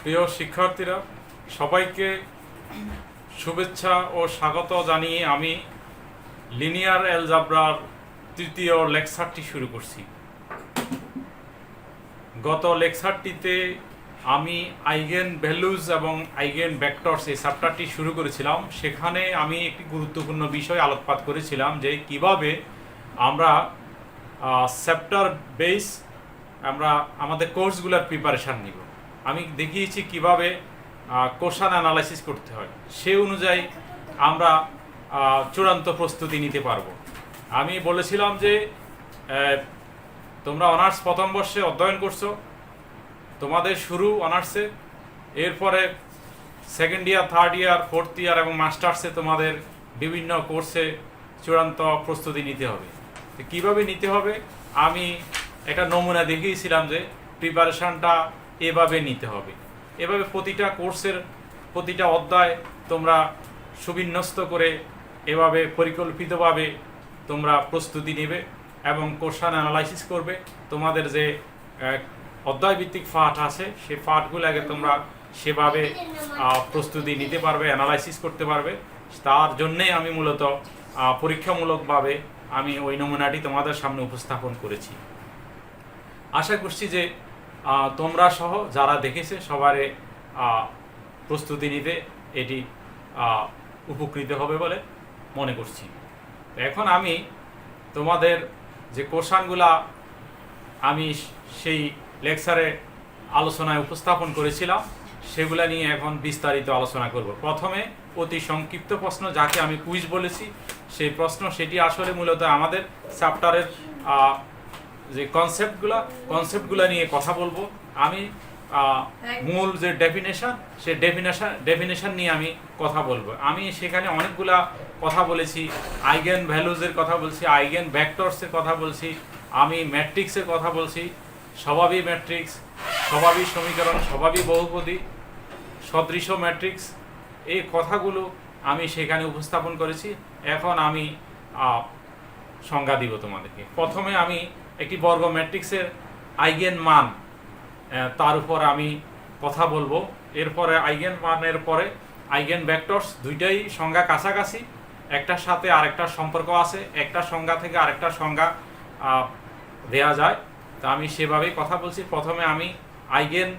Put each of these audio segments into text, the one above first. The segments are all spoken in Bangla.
প্রিয় শিক্ষার্থীরা, সবাইকে শুভেচ্ছা ও স্বাগত জানিয়ে আমি লিনিয়ার অ্যালজাবরার তৃতীয় লেকচারটি শুরু করছি। গত লেকচারটিতে আমি আইগেন ভ্যালুজ এবং আইগেন ভেক্টরস এই চ্যাপ্টারটি শুরু করেছিলাম। সেখানে আমি একটি গুরুত্বপূর্ণ বিষয় আলোকপাত করেছিলাম যে কিভাবে আমরা চ্যাপ্টার বেস আমরা আমাদের কোর্সগুলোর প্রিপারেশান নিব। আমি দেখিয়েছি কিভাবে কোশ্চেন অ্যানালাইসিস করতে হয়, সে অনুযায়ী আমরা চূড়ান্ত প্রস্তুতি নিতে পারবো। আমি বলেছিলাম যে তোমরা অনার্স প্রথম বর্ষে অধ্যয়ন করছো, তোমাদের শুরু অনার্সে, এরপরে second year, third year, fourth year এবং মাস্টার্সে তোমাদের বিভিন্ন কোর্সে চূড়ান্ত প্রস্তুতি নিতে হবে। তো কীভাবে নিতে হবে আমি একটা নমুনা দেখিয়েছিলাম যে প্রিপারেশানটা এভাবে নিতে হবে। এভাবে প্রতিটা কোর্সের প্রতিটা অধ্যায় তোমরা সুবিন্যস্ত করে এভাবে পরিকল্পিতভাবে তোমরা প্রস্তুতি নেবে এবং কোশ্চেন অ্যানালাইসিস করবে। তোমাদের যে অধ্যায়ভিত্তিক পাঠ আছে সেই পাঠগুলোকে তোমরা সেভাবে প্রস্তুতি নিতে পারবে, অ্যানালাইসিস করতে পারবে। তার জন্যে আমি মূলত পরীক্ষামূলকভাবে আমি ওই নমুনাটি তোমাদের সামনে উপস্থাপন করেছি। আশা করছি যে তোমরা সহ যারা দেখেছে সবারে প্রস্তুতি নিতে এটি উপকৃত হবে বলে মনে করছি। এখন আমি তোমাদের যে কোশ্চেনগুলা আমি সেই লেকচারে আলোচনায় উপস্থাপন করেছিলাম সেগুলা নিয়ে এখন বিস্তারিত আলোচনা করব। প্রথমে অতি সংক্ষিপ্ত প্রশ্ন, যাকে আমি কুইজ বলেছি, সেই প্রশ্ন সেটি আসলে মূলত আমাদের চ্যাপ্টারের যে কনসেপ্টগুলো নিয়ে কথা বলবো। আমি মূল যে ডেফিনেশন সেই ডেফিনেশন নিয়ে আমি কথা বলবো। আমি সেখানে অনেকগুলা কথা বলেছি, আইগেন ভ্যালুজের কথা বলছি, আইগেন ভেক্টরসের কথা বলছি, আমি ম্যাট্রিক্সের কথা বলছি, স্বভাবী ম্যাট্রিক্স, স্বভাবী সমীকরণ, স্বভাবী বহুপদী, সদৃশ ম্যাট্রিক্স, এই কথাগুলো আমি সেখানে উপস্থাপন করেছি। এখন আমি সংজ্ঞা দিব তোমাদেরকে। প্রথমে আমি একটি বর্গ ম্যাট্রিক্সের আইগেন মান তার উপর আমি কথা বলবো। এরপরে আইগেন মানের পরে আইগেন ভেক্টরস, দুইটাই সংজ্ঞা কাছাকাছি, একটার সাথে আরেকটার সম্পর্ক আছে, একটা সংজ্ঞা থেকে আরেকটা সংজ্ঞা দেয়া যায়। তা আমি সেভাবেই কথা বলছি। প্রথমে আমি আইগেন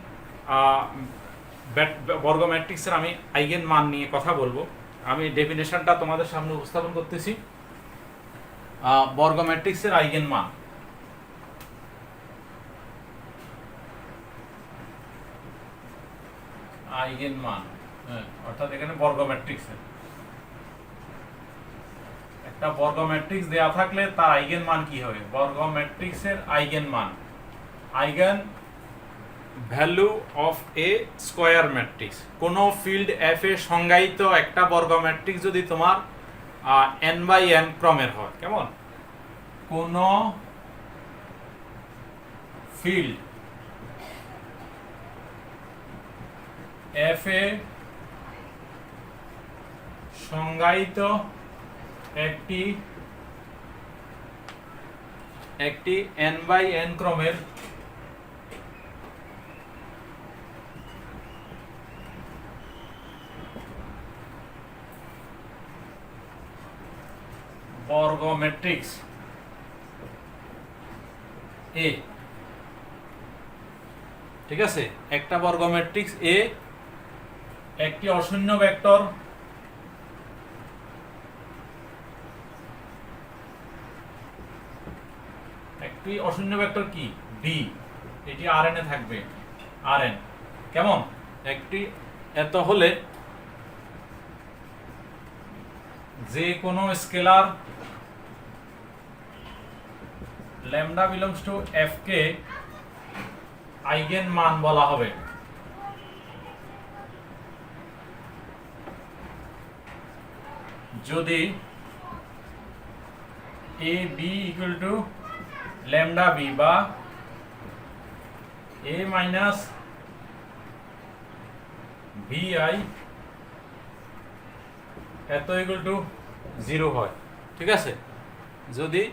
বর্গ ম্যাট্রিক্সের আমি আইগেন মান নিয়ে কথা বলবো। আমি ডেফিনেশনটা তোমাদের সামনে উপস্থাপন করতেছি। বর্গ ম্যাট্রিক্সের আইগেন মান, আইগেন মান অর্থাৎ এখানে বর্গ ম্যাট্রিক্সের একটা বর্গ ম্যাট্রিক্স দেয়া থাকলে তার আইগেন মান কি হবে? বর্গ ম্যাট্রিক্সের আইগেন মান, eigen value of A square matrix. কোন ফিল্ড এফ এ সংজ্ঞায়িত একটা বর্গ ম্যাট্রিক্স যদি তোমার n বাই n ক্রমের হয়, কেমন? কোন ফিল্ড এফ এ সংজ্ঞায়িত একটি n বাই n ক্রমের বর্গ ম্যাট্রিক্স এ, ঠিক আছে? একটা বর্গ ম্যাট্রিক্স এ একটি অশূন্য ভেক্টর কি বি, এটি Rn এ থাকবে, Rn, কেমন? একটি এত হলে যে কোনো scalar lambda belongs to F কে আইগেন মান বলা হবে। যদি A B equal to lambda B বা এ মাইনাস ভি আই এত ইকুয়াল টু 0 হয়, ঠিক আছে? যদি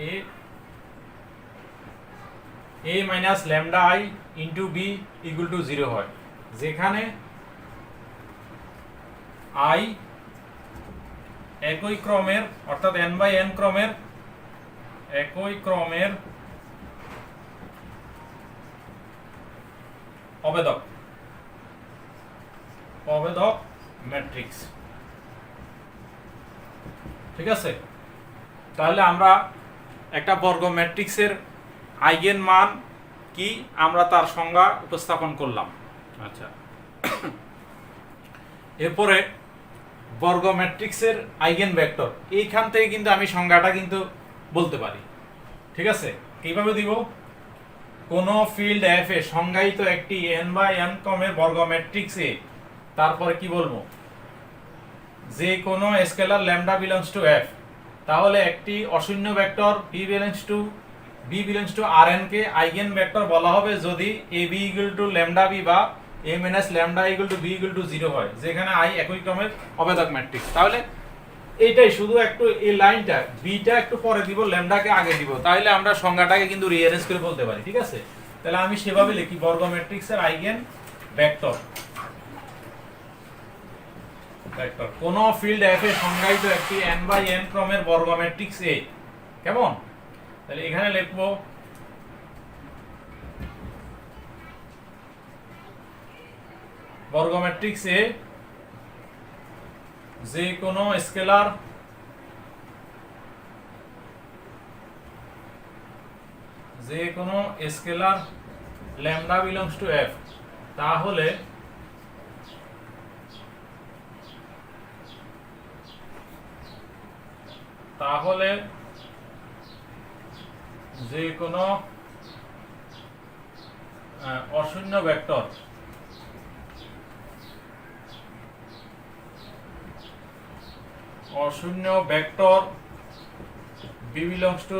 এ A minus lambda I into B equal to 0 হয়, যেখানে আই একই ক্রমের অর্থাৎ n বাই n ক্রমের একই ক্রমের অবেদক ম্যাট্রিক্স। ঠিক আছে, তাহলে আমরা একটা বর্গ ম্যাট্রিক্সের আইগেন মান কি আমরা তার সংজ্ঞা উপস্থাপন করলাম। আচ্ছা, এরপরে বর্গ ম্যাট্রিক্সের আইগেন ভেক্টর, এইখান থেকে কিন্তু আমি সংজ্ঞাটা কিন্তু বলতে পারি। ঠিক আছে, কিভাবে দিব? কোন ফিল্ড এফ এ সংজ্ঞায়িত একটি n বাই n ক্রমের বর্গ ম্যাট্রিক্সে, তারপরে কি বলবো, যে কোনো scalar lambda belongs to F, তাহলে একটি অশূন্য vector B belongs to Rn কে আইগেন ভেক্টর বলা হবে যদি A B equal to lambda B বা A minus lambda equal to B equal to 0 হয়, যেখানে আই একই ক্রমের অবেদক ম্যাট্রিক্স। তাহলে এইটাই, শুধু একটু এই লাইনটা বিটা একটু পরে দিব, ল্যামডাকে আগে দিব, তাহলে আমরা সংজ্ঞাটাকে কিন্তু রিঅ্যারেঞ্জ করে বলতে পারি। ঠিক আছে, তাহলে আমি সেভাবে লিখি বর্গ ম্যাট্রিক্সের আইগেন ভেক্টর কোন ফিল্ড এফ এ সংজ্ঞায়িত একটি n বাই n ক্রমের বর্গ ম্যাট্রিক্স এ। কেমন? তাহলে এখানে লিখবো বর্গ ম্যাট্রিক্স এ যে কোনো scalar lambda belongs to F, তাহলে যে কোনো অশূন্য vector B belongs to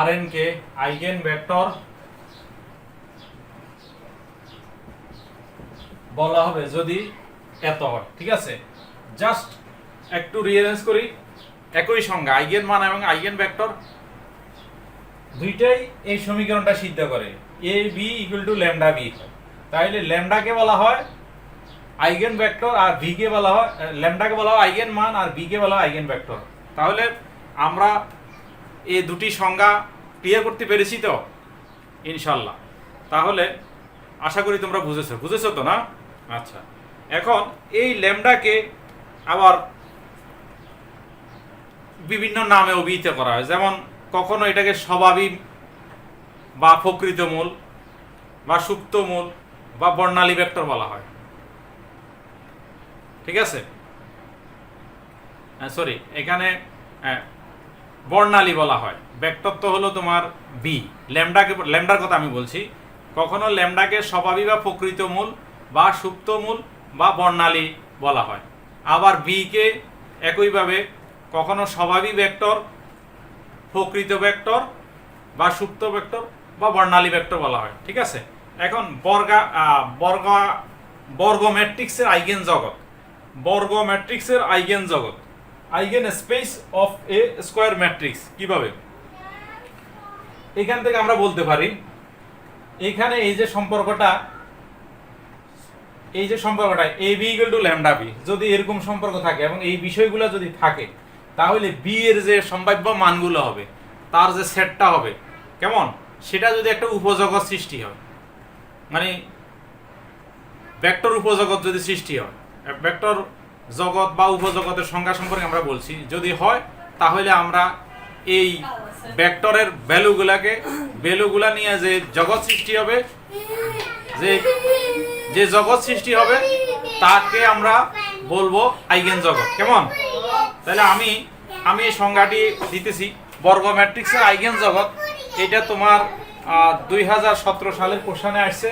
Rn কে আইগেন ভেক্টর বলা হবে যদি এত হয়। ঠিক আছে, জাস্ট একটু রিঅ্যারেঞ্জ করি, একই সংজ্ঞা আইগেন মান এবং আইগেন ভেক্টর দুইটাই এই সমীকরণটা সিদ্ধ করে, A B equal to lambda B. তাইলে ল্যামডাকে বলা হয় আইগেন ভেক্টর আর ভি কে বলা হয়, ল্যামডাকে বলা হয় আইগেন মান আর বি কে বলা হয় আইগেন ভেক্টর। তাহলে আমরা এই দুটি সংজ্ঞা ক্লিয়ার করতে পেরেছি তো ইনশাল্লাহ। তাহলে আশা করি তোমরা বুঝেছো তো না? আচ্ছা, এখন এই ল্যামডাকে আবার বিভিন্ন নামে অভিহিত করা হয়, যেমন কখনো এটাকে স্বাভাবিক বা প্রকৃত মূল বা সুপ্ত মূল বা বর্ণালী ভেক্টর বলা হয়। ঠিক আছে, সরি, এখানে বর্ণালী বলা হয়, ভেক্টর তো হলো তোমার বি, ল্যামডার কথা আমি বলছি। কখনো ল্যামডাকে স্বাভাবিক বা প্রকৃত মূল বা সুপ্ত মূল বা বর্ণালী বলা হয়, আবার বি কে একইভাবে কখনো স্বাভাবিক ভেক্টর, প্রকৃত ভেক্টর বা সুপ্ত ভেক্টর বা বর্ণালী ভেক্টর বলা হয়। ঠিক আছে, এখন বর্গ ম্যাট্রিক্সের আইগেন জগৎ, eigen space of A square matrix কিভাবে? এখান থেকে আমরা বলতে পারি, এখানে এই যে সম্পর্কটা A B equal to lambda B, যদি এরকম সম্পর্ক থাকে এবং এই বিষয়গুলো যদি থাকে, তাহলে বি এর যে সম্ভাব্য মানগুলো হবে, তার যে সেটটা হবে কেমন, সেটা যদি একটা উপজগৎ সৃষ্টি হয়, মানে ভেক্টর উপজগৎ যদি সৃষ্টি হয়, ভেক্টর জগৎ বা উপজগতের সংজ্ঞা সম্পর্কে আমরা বলছি, যদি হয় তাহলে আমরা এই ভেক্টরের ভ্যালুগুলা নিয়ে যে জগৎ সৃষ্টি হবে, যে জগৎ সৃষ্টি হবে তাকে আমরা বলবো আইগেন জগৎ। কেমন? তাহলে আমি এই সংজ্ঞাটি দিতেছি, বর্গ ম্যাট্রিক্সের আইগেন জগৎ, এটা তোমার 2017 সালের কোশ্চেনে আসছে।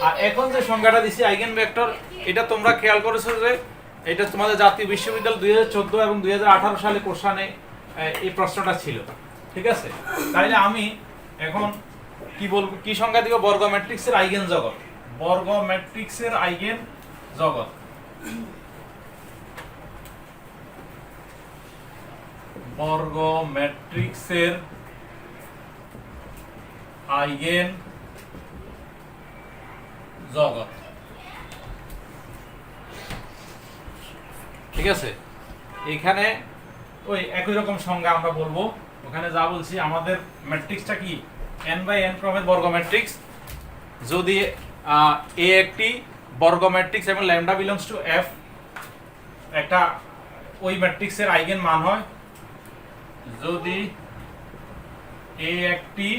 আর এখন যে সংজ্ঞাটা দিছি আইগেন ভেক্টর, এটা তোমরা খেয়াল করেছো যে এটা তোমাদের জাতীয় বিশ্ববিদ্যালয় 2014 এবং 2018 সালে কোশ্চেনে এই প্রশ্নটা ছিল। ঠিক আছে, তাইলে আমি এখন কি বলবো, কি সংজ্ঞা দিব? বর্গ ম্যাট্রিক্সের আইগেন জগৎ, বর্গ ম্যাট্রিক্সের আইগেন জগৎ, বর্গ ম্যাট্রিক্সের আইগেন জগৎ। ঠিক আছে, এখানে ওই একই রকম সংজ্ঞা আমরা বলবো। ওখানে যা বলছি, আমাদের ম্যাট্রিক্সটা কি n বাই n ক্রমের বর্গ ম্যাট্রিক্স। যদি এ একটি বর্গ ম্যাট্রিক্স এবং ল্যামডা বিলংস টু f একটা ওই ম্যাট্রিক্সের আইগেন মান হয়, যদি এ একটি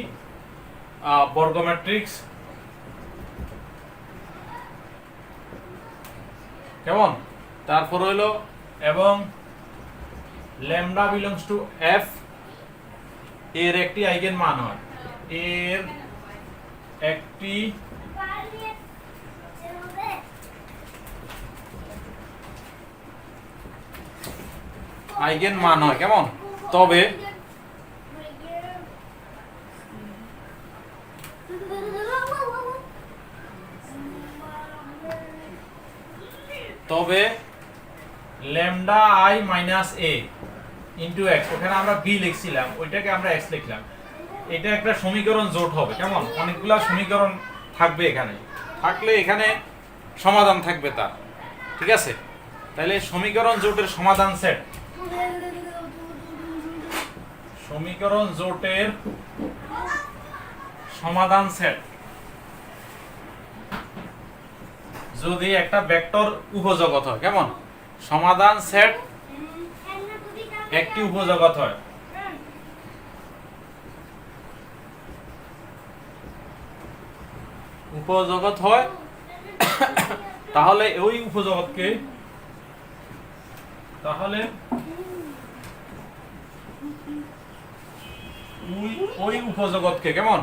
বর্গ ম্যাট্রিক্স, কেমন, তারপর হইলো এবং ল্যামডা বিলংস টু f এর একটি আইগেন মান হয়, এর একটি আইগেন মান হয়, কেমন, তবে তবে lambda I minus A into x, ওখানে আমরা বি লিখছিলাম, ওইটাকে আমরা এক্স লিখলাম। এটা একটা সমীকরণ জোট হবে, কেমন, অনেকগুলা সমীকরণ থাকবে এখানে, থাকলে এখানে সমাধান থাকবে তার। ঠিক আছে, তাহলে সমীকরণ জোটের সমাধান সেট, সমীকরণ জোটের সমাধান সেট যদি একটা ভেক্টর উপজগৎ হয়, কেমন, সমাধান সেট একটি উপজগৎ হয়, উপজগৎ হয়, তাহলে ওই উপজগৎকে, তাহলে ওই উপজগৎকে, কেমন,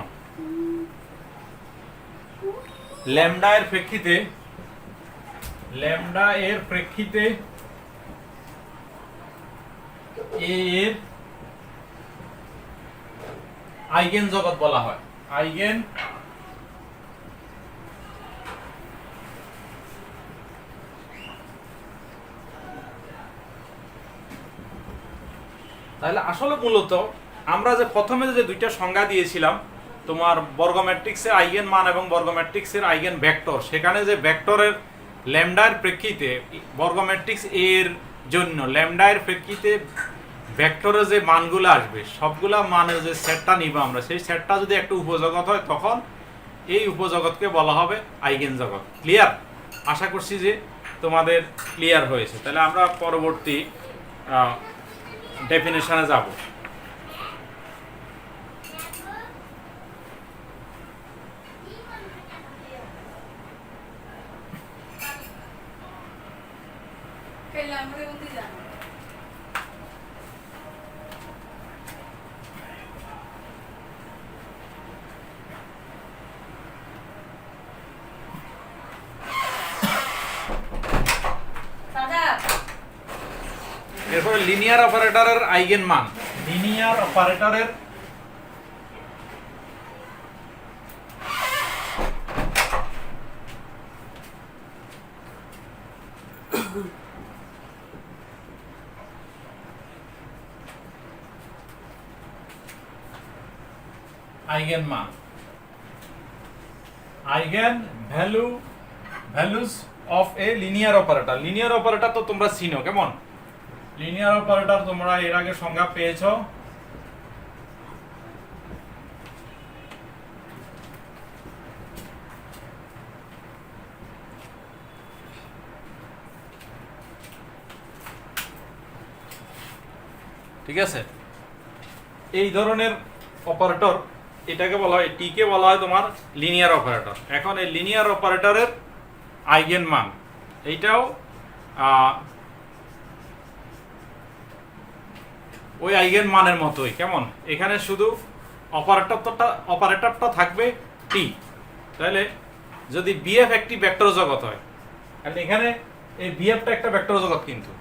ল্যামডা এর প্রেক্ষিতে, ল্যামডা এর প্রেক্ষিতে এর আইগেন জগৎ বলা হয়, আইগেন তাহলে আসলে মূলত আমরা যে প্রথমে যে দুইটা সংজ্ঞা দিয়েছিলাম, তোমার বর্গ ম্যাট্রিক্সের আইগেন মান এবং বর্গ ম্যাট্রিক্সের আইগেন ভেক্টর, সেখানে যে ভেক্টরের ল্যামডার প্রেক্ষিতে বর্গ ম্যাট্রিক্স এর জন্য ল্যামডা এর প্রেক্ষিতে ভেক্টরের যে মানগুলো আসবে, সবগুলা মানের যে সেটটা নিব আমরা, সেই সেটটা যদি একটা উপজগৎ হয়, তখন এই উপজগৎকে বলা হবে আইগেন জগৎ। ক্লিয়ার? আশা করছি যে তোমাদের ক্লিয়ার হয়েছে। তাহলে আমরা পরবর্তী ডেফিনেশনে যাব। এরপরে লিনিয়ার অপারেটরের আইগেন মান, লিনিয়ার অপারেটরের আইগেন মান, eigen values of a linear operator. Linear operator তো তোমরা চিনো, কেমন, লিনিয়ার অপারেটর তোমরা এর আগে সংজ্ঞা পেয়েছো। ঠিক আছে, এই ধরনের অপারেটর, এটাকে বলা হয়, টি কে বলা হয় তোমার লিনিয়ার অপারেটর। এখন এই লিনিয়ার অপারেটরের আইগেন মান, এইটাও ওই আইগেন মানের মতোই, কেমন, এখানে শুধু অপারেটরটা থাকবে টি। তাহলে যদি বিএফ একটি ভেক্টর জগৎ হয়, তাহলে এখানে এই বিএফটা একটা ভেক্টর জগৎ, কিন্তু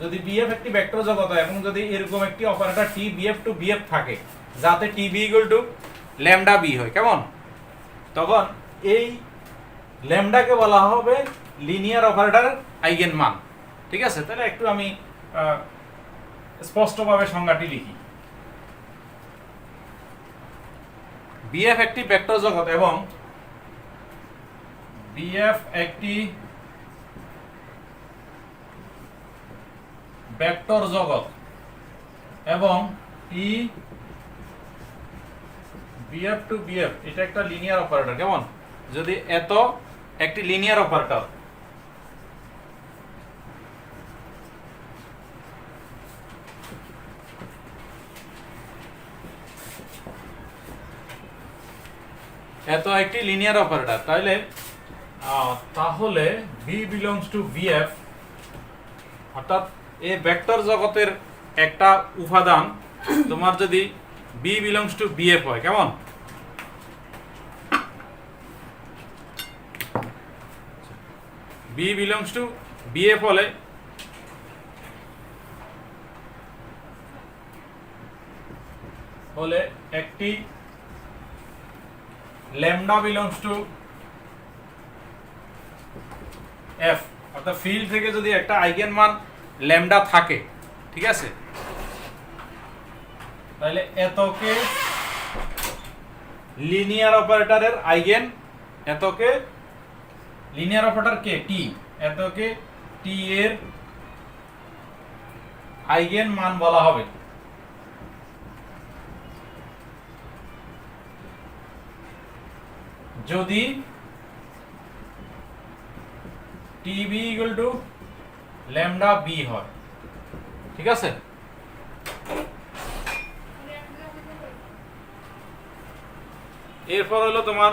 যদি বিএফ একটি ভেক্টর জগৎ হয় এবং যদি এরকম একটি operator T BF to BF থাকে, যাতে T b equal to lambda b হয়, কেমন, তখন এই ল্যামডাকে বলা হবে লিনিয়ার অপারেটরের আইগেন মান। ঠিক আছে, তাহলে একটু আমি স্পষ্টভাবে সংজ্ঞাটি লিখি। বিএফ একটি ভেক্টর জগৎ এবং বিএফ একটি ভেক্টর জগৎ এবং টি বিএফ টু বিএফ এটা একটা লিনিয়ার অপারেটর। কেমন? যদি এত একটি লিনিয়ার অপারেটর, এত একটি লিনিয়ার অপারেটর, তাহলে বি বিলংস টু বিএফ, অর্থাৎ এই ভেক্টর জগতের একটা উপাদান তোমার যদি বি বিলংস টু বিএফ হয়, কেমন? বি বিলংস টু বিএফ হলে একটি ল্যামডা বিলংস টু এফ, অর্থাৎ ফিল্ড থেকে যদি একটা আইগেন মান ল্যামডা থাকে, ঠিক আছে, তাহলে এতকে লিনিয়ার অপারেটরের আইগেন, এতকে লিনিয়ার অপারেটর কে টি, এতকে টি এর আইগেন মান বলা হবে। যদি T b equal to lambda b হয়, ঠিক আছে। এরপর হলো তোমার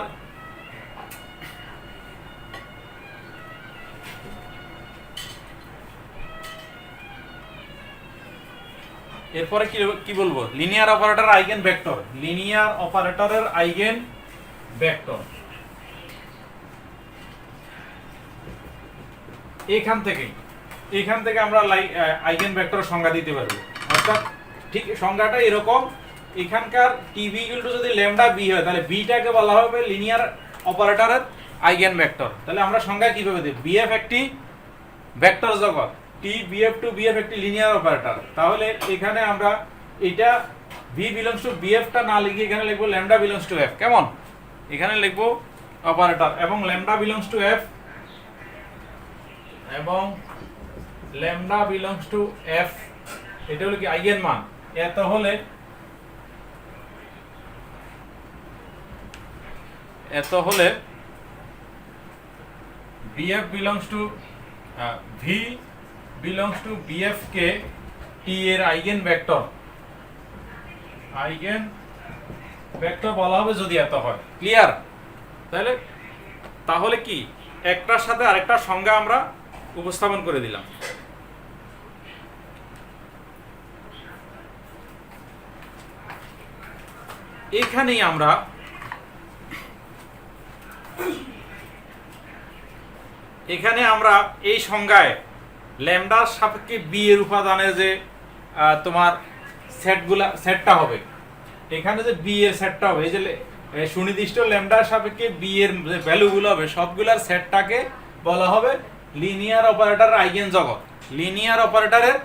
এরপরে কি বলবো, linear operator eigen vector, linear অপারেটরের আইগেন ভেক্টর। এখান থেকে আমরা আইগেন ভেক্টর সংজ্ঞা দিতে পারবো, অর্থাৎ ঠিক সংজ্ঞাটা এরকম। এখানকার টিভি ইকুয়াল টু যদি ল্যামডা বি হয়, তাহলে বিটাকে বলা হবে লিনিয়ার অপারেটরের আইগেন ভেক্টর। তাহলে আমরা সংজ্ঞা কিভাবে দিই? বিএফ একটি ভেক্টর জগৎ, টি বিএফ টু বিএফ একটি লিনিয়ার অপারেটর। তাহলে এখানে আমরা এটা বি বিলংস টু বিএফটা না লিখে এখানে লিখবো ল্যামডা বিলংস টু এফ, কেমন? এখানে লিখবো অপারেটর এবং ল্যামডা বিলংস টু এফ, এবং ল্যামডা বিলংস টু এফ এটা হলো কি আইগেন মান। এত হলে BF belongs to V belongs to BF কে টি এর আইগেন ভেক্টর বলা হবে যদি এত হয়। ক্লিয়ার? তাহলে কি একটার সাথে আরেকটা সংজ্ঞা আমরা উপস্থাপন করে দিলাম। এখানেই আমরা এই সংজ্ঞায় ল্যামডার সাপেক্ষে বি এর উপাদানের যে তোমার সেটটা হবে, এখানে যে বি এর সেটটা হবে, এই যে সুনির্দিষ্ট ল্যামডার সাপেক্ষে বি এর যে ভ্যালুগুলো হবে সবগুলোর সেটটাকে বলা হবে লিনিয়ার অপারেটরের আইগেন জগৎ, লিনিয়ার অপারেটরের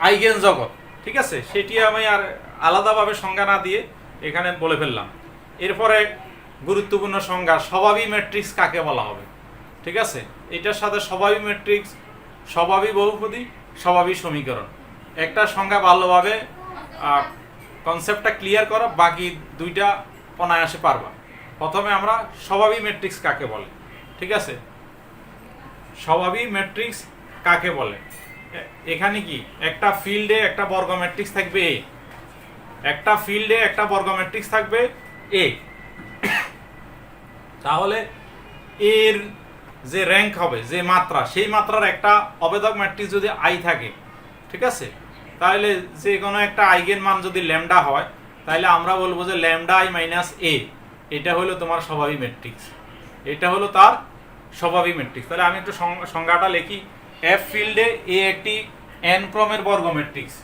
আইগেন জগৎ, ঠিক আছে। সেটি আমি আর আলাদাভাবে সংজ্ঞা না দিয়ে এখানে বলে ফেললাম। এরপরে গুরুত্বপূর্ণ সংজ্ঞা, স্বভাবী ম্যাট্রিক্স কাকে বলা হবে, ঠিক আছে। এটার সাথে স্বভাবী ম্যাট্রিক্স, স্বভাবী বহুপদী, স্বভাবী সমীকরণ, একটা সংজ্ঞা ভালোভাবে কনসেপ্টটা ক্লিয়ার করো, বাকি দুইটা অনায়াসে পারবা। প্রথমে আমরা স্বভাবী ম্যাট্রিক্স কাকে বলে, ঠিক আছে। স্বভাবী ম্যাট্রিক্স কাকে বলে? এখানে কি একটা ফিল্ডে একটা বর্গ ম্যাট্রিক্স থাকবে এ, একটা ফিল্ডে একটা বর্গ ম্যাট্রিক্স থাকবে এ, তাহলে এর যে র্যাঙ্ক হবে, যে মাত্রা, সেই মাত্রার একটা অবেধক ম্যাট্রিক্স যদি আই থাকে, ঠিক আছে, তাহলে যে কোনো একটা আইগেন মান যদি ল্যামডা হয়, তাহলে আমরা বলবো যে ল্যামডা আই মাইনাস এ, এটা হলো তোমার স্বভাবী ম্যাট্রিক্স, এটা হলো তার স্বভাবী ম্যাট্রিক্স। তাহলে আমি একটু সংজ্ঞাটা লিখি। এফ ফিল্ডে এ একটি এন ক্রমের বর্গ ম্যাট্রিক্স,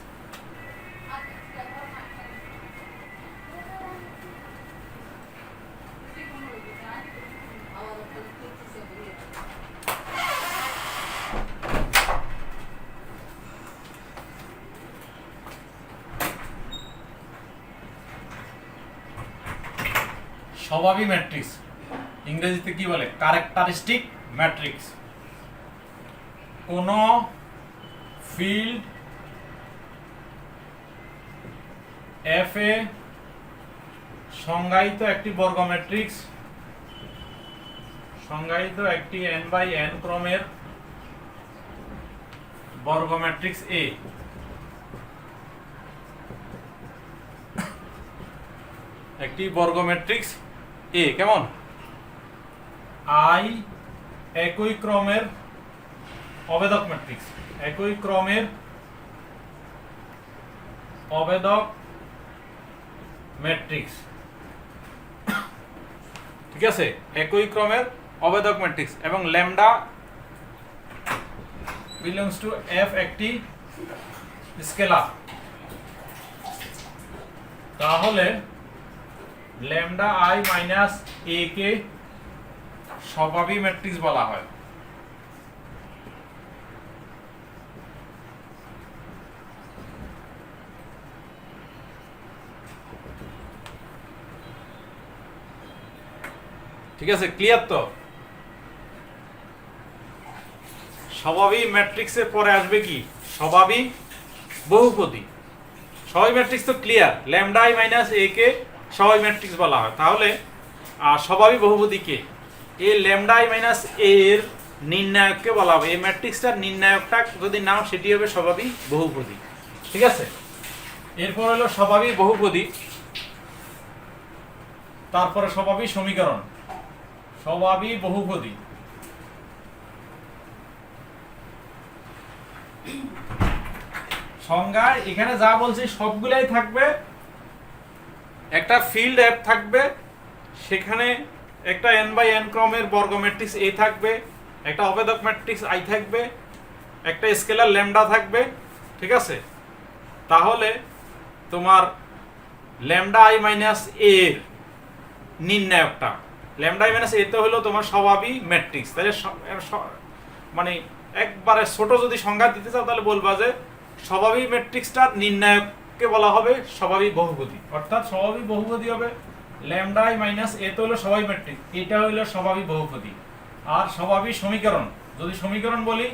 স্বভাবী ম্যাট্রিক্স, ইংরেজিতে কি বলে? Characteristic matrix. কোন ফিল্ড এফ এ সংজ্ঞায়িত একটি বর্গ ম্যাট্রিক্স, সংজ্ঞায়িত একটি n বাই n ক্রমের বর্গ ম্যাট্রিক্স এ, একটি বর্গ ম্যাট্রিক্স এ কেমন? আই একই ক্রমের অবেদক ম্যাট্রিক্স, একই ক্রমের অবেদক ম্যাট্রিক্স, ঠিক আছে? একই ক্রমের অবেদক ম্যাট্রিক্স এবং ল্যামডা বিলংস টু এফ একটি স্কেলার, তাহলে ল্যামডা আই মাইনাস এ কে স্বভাবী ম্যাট্রিক্স বলা হয়। ঠিক আছে, ক্লিয়ার তো? স্বভাবী ম্যাট্রিক্সের পরে আসবে কি? স্বভাবী বহুপদী। স্বভাবী ম্যাট্রিক্স তো clear, lambda I minus A কে স্বভাবী ম্যাট্রিক্স বলা হয়। তাহলে স্বভাবী বহুপদী কে? এই ল্যামডা আই মাইনাস এ এর নির্ণায়ককে বলা হবে। এই ম্যাট্রিক্সটার নির্ণায়কটা যদি নাও সেটি হবে স্বভাবী বহুপদী। ঠিক আছে, এরপর হলো স্বভাবী বহুপদী, তারপরে স্বভাবী সমীকরণ। স্বভাবী বহুপদী সংজ্ঞায় এখানে যা বলছি সবগুলাই থাকবে। একটা ফিল্ড এফ থাকবে, সেখানে একটা n বাই n ক্রমের বর্গ ম্যাট্রিক্স এ থাকবে, একটা অবেদক ম্যাট্রিক্স আই থাকবে, একটা স্কেলার ল্যামডা থাকবে। ঠিক আছে, তাহলে তোমার ল্যামডা আই মাইনাস এ এর নির্ণায়কটা, ল্যামডা আই মাইনাস এ তো হলো তোমার স্বভাবী ম্যাট্রিক্স। তাহলে মানে একবারে ছোট যদি সংজ্ঞা দিতে চাও তাহলে বলবা যে স্বভাবী ম্যাট্রিক্সটার নির্ণায়ককে বলা হবে স্বভাবী বহুপদী। অর্থাৎ স্বভাবী বহুপদী হবে ল্যামডা আই মাইনাস এ তো হলো স্বভাবী ম্যাট্রিক্স, এটা হলো স্বভাবী বহুপদী। আর স্বভাবী সমীকরণ, যদি সমীকরণ বলি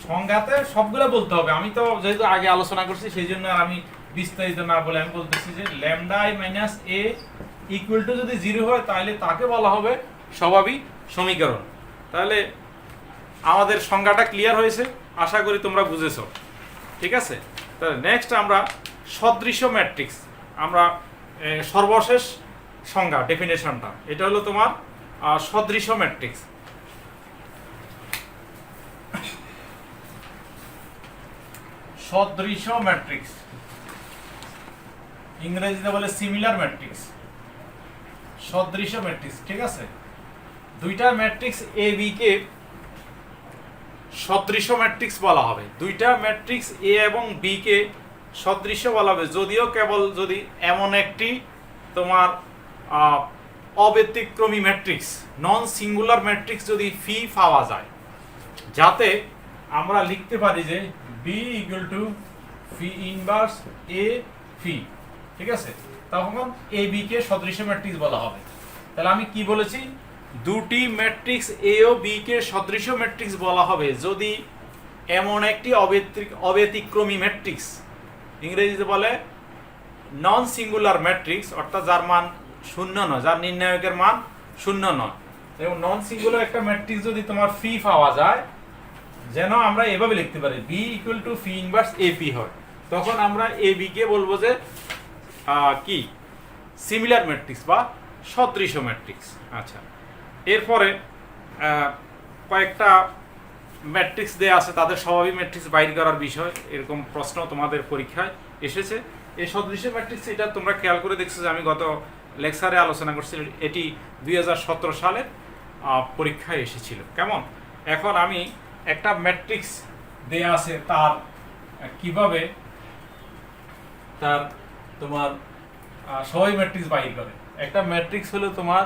সংজ্ঞাতে সবগুলো বলতে হবে। আমি তো যেহেতু আগে আলোচনা করছি সেই জন্য আমি বিস্তারিত না বলে আমি বলতেছি যে lambda I minus A equal to যদি 0 হয় তাহলে তাকে বলা হবে স্বভাবী সমীকরণ। তাহলে আমাদের সংজ্ঞাটা ক্লিয়ার হয়েছে, আশা করি তোমরা বুঝেছো। ঠিক আছে, তাহলে নেক্সট আমরা সদৃশ্য ম্যাট্রিক্স, আমরা সর্বশেষ সংজ্ঞা ডেফিনেশনটা, এটা হলো তোমার সদৃশ্য ম্যাট্রিক্স। সদৃশ্য ম্যাট্রিক্স ইংরেজিতে বলে সিমিলার ম্যাট্রিক্স, সদৃশ্য ম্যাট্রিক্স। ঠিক আছে, দুইটা matrix A B K সদৃশ্য matrix বলা হবে। দুইটা ম্যাট্রিক্স এ এবং বি কে সদৃশ্য বলা হবে যদিও কেবল যদি এমন একটি তোমার অব্যতিক্রমী ম্যাট্রিক্স, নন সিঙ্গুলার ম্যাট্রিক্স যদি ফি পাওয়া যায়, যাতে আমরা লিখতে পারি যে B equal to phi inverse A phi. ঠিক আছে, তখন এ বি কে সদৃশ্য ম্যাট্রিক্স বলা হবে। তাহলে আমি কি বলেছি? দুটি ম্যাট্রিক্স এ ও বি কে সদৃশ্য ম্যাট্রিক্স বলা হবে যদি এমন একটি অব্যতিক্রমী ম্যাট্রিক্স, ইংরেজিতে বলে নন সিঙ্গুলার ম্যাট্রিক্স, অর্থাৎ যার মান শূন্য নয়, যার নির্ণায়কের মান শূন্য নয়। এবং নন সিঙ্গুলার একটা ম্যাট্রিক্স যদি তোমার ফি পাওয়া যায়, যেন আমরা এভাবে লিখতে পারি b equal to phi inverse A P হয়, তখন আমরা এ বি কে বলবো যে কি সিমিলার ম্যাট্রিক্স বা সদৃশ্য ম্যাট্রিক্স। আচ্ছা, এরপরে কয়েকটা ম্যাট্রিক্স দেয়া আছে, তাদের স্বভাবী ম্যাট্রিক্স বাইর করার বিষয়, এরকম প্রশ্ন তোমাদের পরীক্ষায় এসেছে। এই সদৃশ্য ম্যাট্রিক্স এটা তোমরা খেয়াল করে দেখছো যে আমি গত লেকচারে আলোচনা করছি, এটি 2017 সালের পরীক্ষায় এসেছিল। কেমন? এখন আমি একটা ম্যাট্রিক্স দেয়া আছে, তার কিভাবে তার তোমার স্বভাবী ম্যাট্রিক্স বাইর করে। একটা ম্যাট্রিক্স হলো তোমার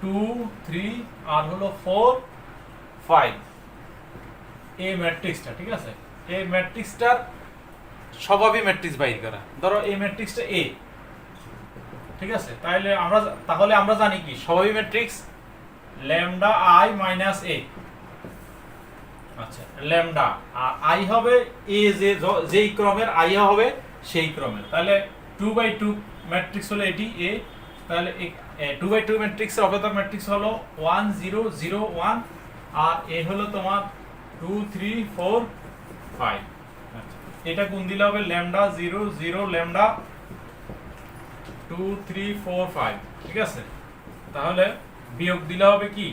2 3 আর হলো 4 5, এই ম্যাট্রিক্সটা। ঠিক আছে, এই ম্যাট্রিক্সটার স্বভাবী ম্যাট্রিক্স বাইর করা। ধরো এই ম্যাট্রিক্সটা এ, ঠিক আছে, তাহলে আমরা জানি কি স্বাভাবিক ম্যাট্রিক্স ল্যামডা আই মাইনাস এ। আচ্ছা, ল্যামডা আর আই হবে এ, যেই ক্রমের আই হবে সেই ক্রমের। তাহলে 2/2 ম্যাট্রিক্স হলো এটি এ। তাহলে 2/2 ম্যাট্রিক্সের অপেতক ম্যাট্রিক্স হলো 1 0 0 1, আর এ হলো তোমার 2 3 4 5। আচ্ছা, এটা গুণ দিলে হবে ল্যামডা 0 0 ল্যামডা 2 3 4 5। ঠিক আছে, তাহলে বিয়োগ দিলে হবে কি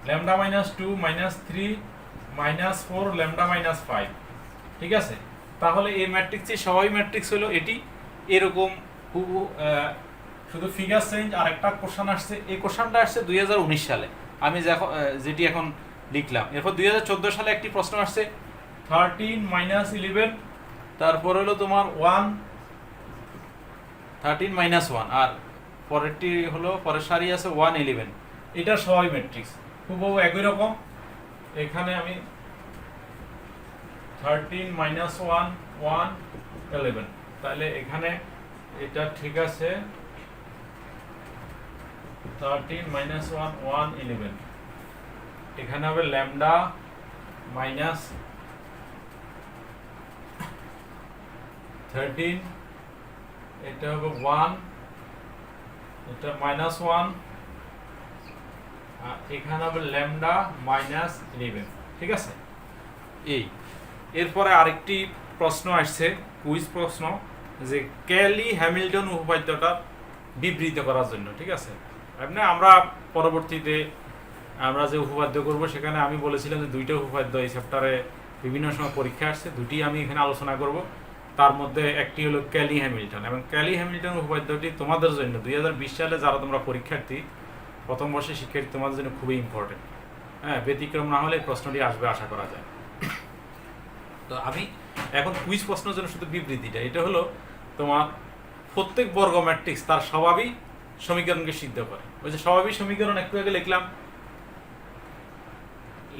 lambda minus 2 minus 3 minus 4 lambda minus 5। ঠিক আছে, তাহলে এই ম্যাট্রিক্সের স্বাভাবিক ম্যাট্রিক্স হলো এটি এরকম। শুধু ফিগার চেঞ্জ। আর একটা কোশ্চেন আসছে, এই কোশ্চেনটা আসছে 2019 সালে, আমি যেটি এখন লিখলাম। এরপর 2014 সালে একটি প্রশ্ন আসছে 13 মাইনাস 11, তারপর হলো তোমার 1 13 মাইনাস 1, আর পরেরটি হলো পরের সারি আছে 1 11। এটা স্বাভাবিক ম্যাট্রিক্স হুবহু একই রকম। এখানে আমি 13 মাইনাস 1 1 11, তাহলে এখানে এটা ঠিক আছে 13 মাইনাস 1 1 11। এখানে হবে ল্যামডা মাইনাস 13, এটা হবে 1, এটা মাইনাস 1, আর এখানে হবে ল্যামডা মাইনাস 11। ঠিক আছে, এরপরে আরেকটি প্রশ্ন আসছে, কুইজ প্রশ্ন, যে ক্যালি হ্যামিল্টন উপপাদ্যটা বিবৃত করার জন্য। ঠিক আছে, আমরা পরবর্তীতে আমরা যে উপপাদ্য করব সেখানে আমি বলেছিলাম যে 2টা উপপাদ্য এই চ্যাপ্টারে বিভিন্ন সময় পরীক্ষা আসছে, দুটি আমি এখানে আলোচনা করব। তার মধ্যে একটি হলো ক্যালি হ্যামিল্টন, এবং ক্যালি হ্যামিল্টন উপপাদ্যটি তোমাদের জন্য 2020 সালে যারা তোমরা পরীক্ষার্থী, প্রথম বর্ষের শিক্ষার্থী, তোমাদের জন্য খুবই ইম্পর্টেন্ট। হ্যাঁ, ব্যতিক্রম না হলে প্রশ্নটি আসবে আশা করা যায়। তো আমি এখন কুইজ প্রশ্নের জন্য শুধু বিবৃতিটা, এটা হলো তোমার প্রত্যেক বর্গ ম্যাট্রিক্স তার স্বাভাবিক সমীকরণকে সিদ্ধ করে। ওই যে স্বাভাবিক সমীকরণ একটু আগে লিখলাম,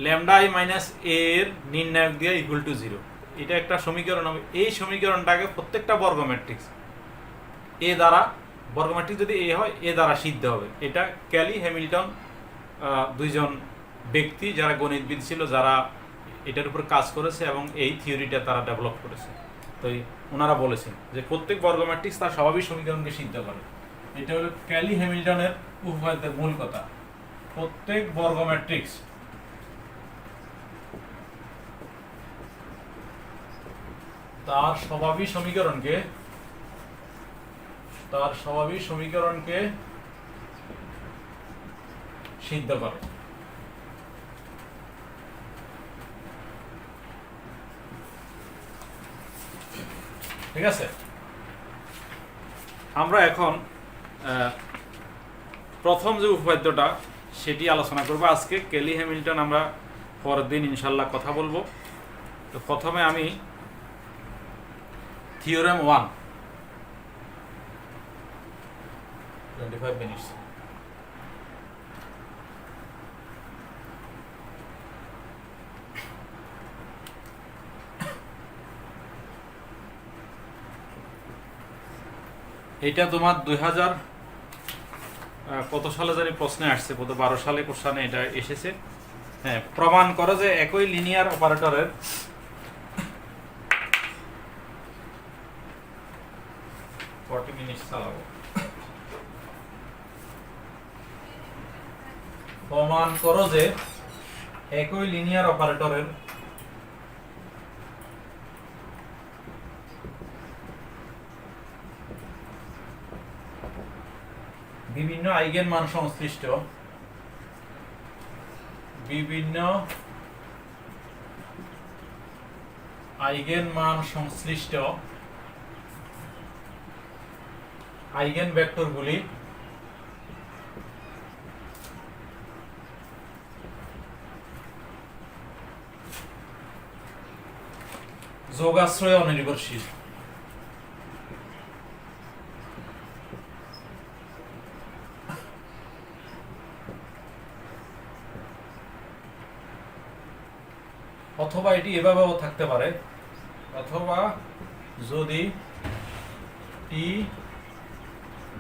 ল্যামডা আই মাইনাস এ এর নির্ণায়ক দিয়ে ইকুয়াল টু 0, এটা একটা সমীকরণ হবে। এই সমীকরণটাকে প্রত্যেকটা বর্গ ম্যাট্রিক্স এ দ্বারা, বর্গ ম্যাট্রিক্স যদি এ হয় এ দ্বারা সিদ্ধ হবে। এটা ক্যালি হ্যামিল্টন দুইজন ব্যক্তি যারা গণিতবিদ ছিল, যারা এটার উপর কাজ করেছে এবং এই থিওরিটা তারা ডেভেলপ করেছে। তো ওনারা বলেছেন যে প্রত্যেক বর্গ ম্যাট্রিক্স তার স্বাভাবিক সমীকরণকে সিদ্ধ করে। এটা হলো ক্যালি হ্যামিল্টনের উপপাদ্যের মূল কথা। প্রত্যেক বর্গ ম্যাট্রিক্স তার স্বাভাবিক সমীকরণকে সিদ্ধ করে। ঠিক আছে, আমরা এখন প্রথম যে উপপাদ্যটা সেটি আলোচনা করব আজকে। ক্যালি হ্যামিল্টন আমরা পরের দিন ইনশাল্লাহ কথা বলবো। তো প্রথমে আমি থিওরেম 1, 25 মিনিটস। এটা তোমার 2000 কত সালে জানি প্রশ্নে আসছে, কত 12 সালে কোশ্চেনে এটা এসেছে। হ্যাঁ, প্রমাণ করো যে একই লিনিয়ার অপারেটরের প্রমাণ করো যে একই লিনিয়ার অপারেটরের বিভিন্ন আইগেন মান সংশ্লিষ্ট আইগেন ভেক্টরগুলি যোগাশ্রয়ে অনির্ভরশীল। অথবা এটি এভাবেও থাকতে পারে, অথবা যদি টি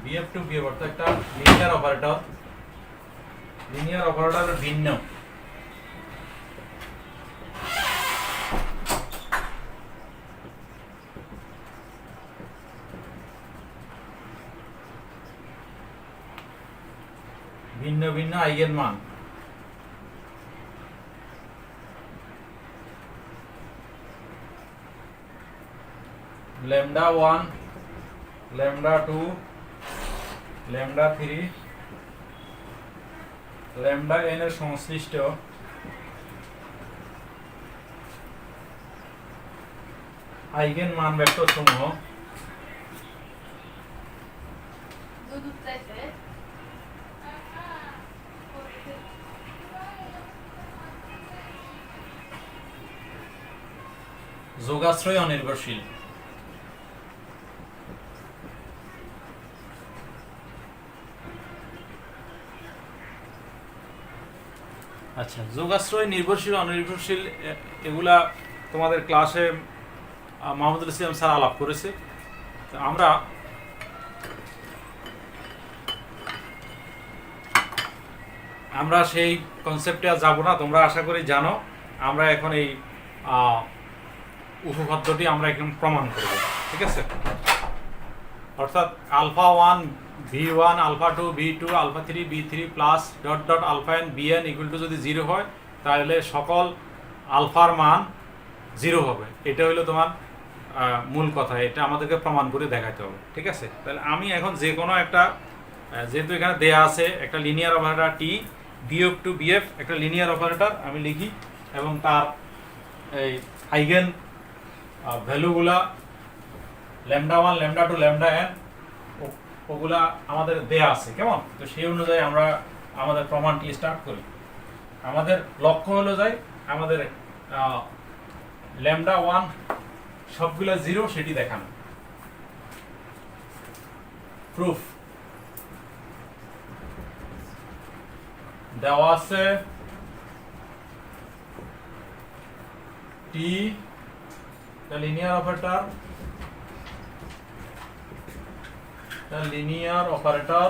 বিএফ টু বিএফ অর্থাৎ একটা লিনিয়ার অপারেটর, লিনিয়ার অপারেটর ভিন্ন ভিন্ন ভিন্ন আইগেন মান। Lambda 1, lambda 2, lambda 3, lambda n এর সংশ্লিষ্ট আইগেন মান ভেক্টর সমূহ যোগাশ্রয় অনির্ভরশীল। আচ্ছা, যোগাশ্রয় নির্ভরশীল অনির্ভরশীল এগুলা তোমাদের ক্লাসে মাহমুদুল ইসলাম স্যার আলাপ করেছে। আমরা সেই কনসেপ্টে আর যাবো না, তোমরা আশা করি জানো। আমরা এখন এই উপপাদ্যটি আমরা এখন প্রমাণ করব, ঠিক আছে? অর্থাৎ alpha 1 v1, alpha 2 v2, alpha 3 v3 plus dot dot alpha n bn equal to যদি 0 হয় তাহলে সকল আলফার মান 0 হবে। এটা হলো তোমার মূল কথা, এটা আমাদেরকে প্রমাণ করে দেখাতে হবে, ঠিক আছে? তাহলে আমি এখন যে কোনো একটা, যেহেতু এখানে দেয়া আছে একটা linear operator T BF to BF, একটা লিনিয়ার অপারেটর আমি লিখি এবং তার এই আইগেন ভ্যালুগুলা ল্যামডা 1, ল্যামডা 2, ল্যামডা n ওগুলা আমাদের দেয়া আছে, কেমন? তো সেই অনুযায়ী আমরা আমাদের প্রমাণটি স্টার্ট করি। আমাদের লক্ষ্য হলো যায় আমাদের ল্যামডা 1 সবগুলা 0 সেটি দেখানো। প্রুফ দেওয়া আছে টি the linear operator, the linear operator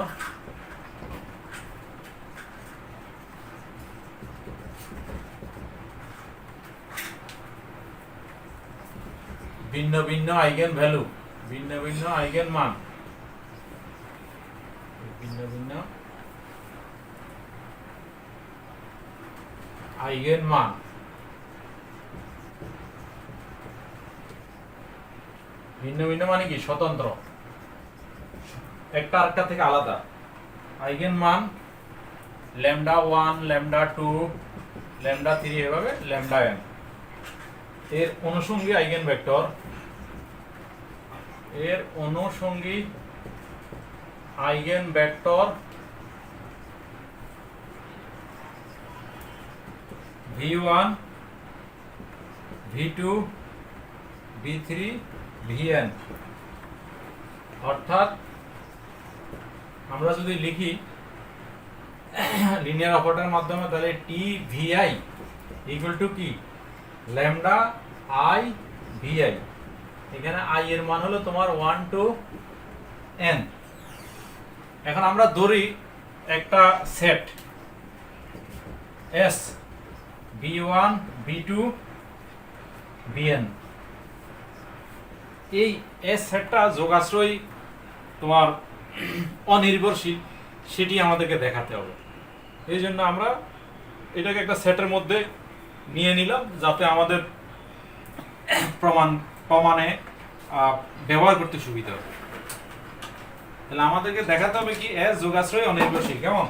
ভিন্ন ভিন্ন আইগেন ভ্যালু, ভিন্ন ভিন্ন আইগেন মান, ভিন্ন ভিন্ন আইগেন মান ভিন্ন ভিন্ন মানে কি? স্বতন্ত্র, একটা আরেকটা থেকে আলাদা। আইগেন মান ল্যামডা 1, ল্যামডা 2, ল্যামডা 3 এভাবে ল্যামডা n। এর অনুষঙ্গী আইগেন ভেক্টর, এর অনুষঙ্গী eigen vector v1, v2, v3, vn। অর্থাৎ আমরা যদি লিখি লিনিয়ার অপারেটরের মাধ্যমে তাহলে টি ভিআই ইকুয়াল টু কি? Lambda i v i. এখানে আই এর মান হলো তোমার 1 to n। এখন আমরা ধরি একটা set S v1, v2, vn। এই এস সেটটা যোগাশ্রয়ী তোমার অনির্ভরশীল, সেটি আমাদেরকে দেখাতে হবে। এই জন্য আমরা এটাকে একটা সেটের মধ্যে নিয়ে নিলাম যাতে আমাদের প্রমাণে ব্যবহার করতে সুবিধা হবে। তাহলে আমাদেরকে দেখাতে হবে কি এস যোগাশ্রয়ী অনির্ভরশীল, কেমন?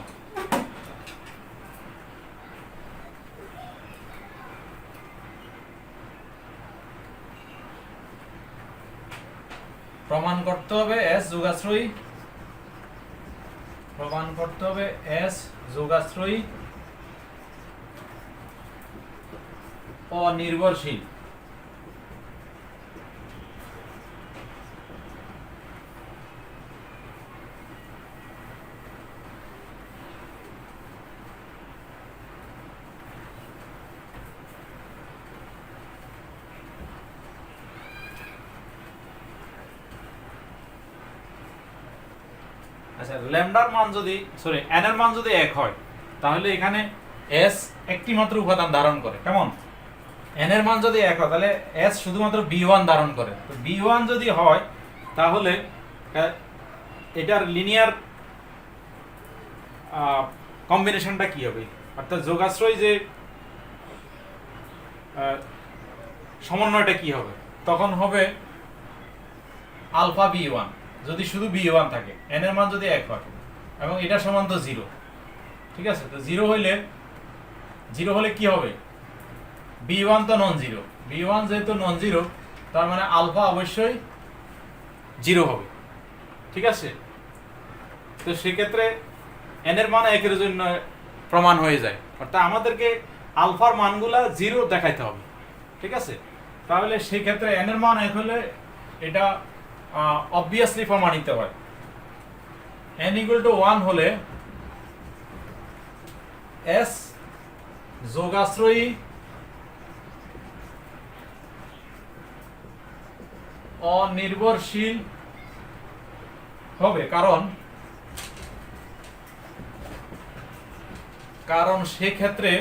প্রমাণ করতে হবে এস যোগাশ্রয়ী, প্রমাণ করতে হবে এস যোগাশ্রয়ী অনির্ভরশীল। আচ্ছা, ল্যামডার মান যদি n এর মান যদি 1 হয় তাহলে এখানে s একটি মাত্র উপাদান ধারণ করে। কেমন? n এর মান যদি 1 হয় তাহলে s শুধুমাত্র b1 ধারণ করে। তো b1 যদি হয় তাহলে এটার লিনিয়ার কম্বিনেশনটা কি হবে, অর্থাৎ যোগাশ্রয় যে সমন্বয়টা কি হবে, তখন হবে আলফা b1 যদি শুধু b1 থাকে, n এর মান যদি 1 হয় এবং এটা সমান তো 0। ঠিক আছে, তো 0 হলে কি হবে, b1 তো নন জিরো, b1 যেহেতু নন জিরো তার মানে আলফা অবশ্যই 0 হবে। ঠিক আছে, তো সেক্ষেত্রে n এর মান 1 এর জন্য প্রমাণ হয়ে যায়, অর্থাৎ আমাদেরকে আলফার মানগুলা 0 দেখাইতে হবে। ঠিক আছে, তাহলে সেই ক্ষেত্রে n এর মান 1 হলে এটা অবভিয়াসলি প্রমাণিত হয়। n = 1 হলে s যোগাশ্রয়ী অনির্ভরশীল হবে, কারণ সেক্ষেত্রে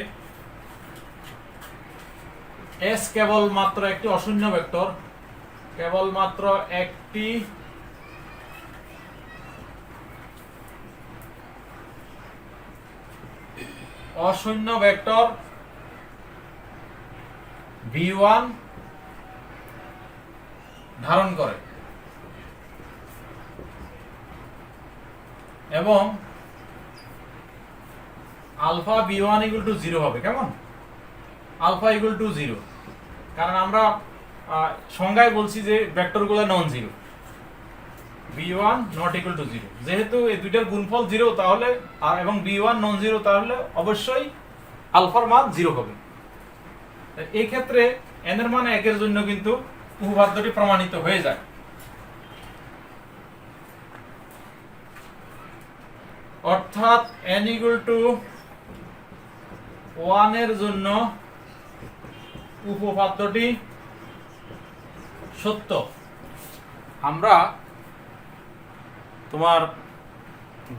s কেবলমাত্র একটি অশূন্য ভেক্টর, কেবলমাত্র একটি অশূন্য ভেক্টর v1 ধারণ করে এবং আলফা b1 = 0 হবে। কেমন? আলফা = 0, কারণ আমরা সংজ্ঞায় বলছি যে ভেক্টরগুলো নন জিরো, b1 ≠ 0। যেহেতু এই দুইটার গুণফল 0 তাহলে এবং b1 নন জিরো, তাহলে অবশ্যই আলফার মান 0 হবে। এই ক্ষেত্রে n এর মান 1 এর জন্য কিন্তু উপপাদ্যটি প্রমাণিত হয়ে যায়। অর্থাৎ n = 1 এর জন্য উপপাদ্যটি সত্য। আমরা তোমার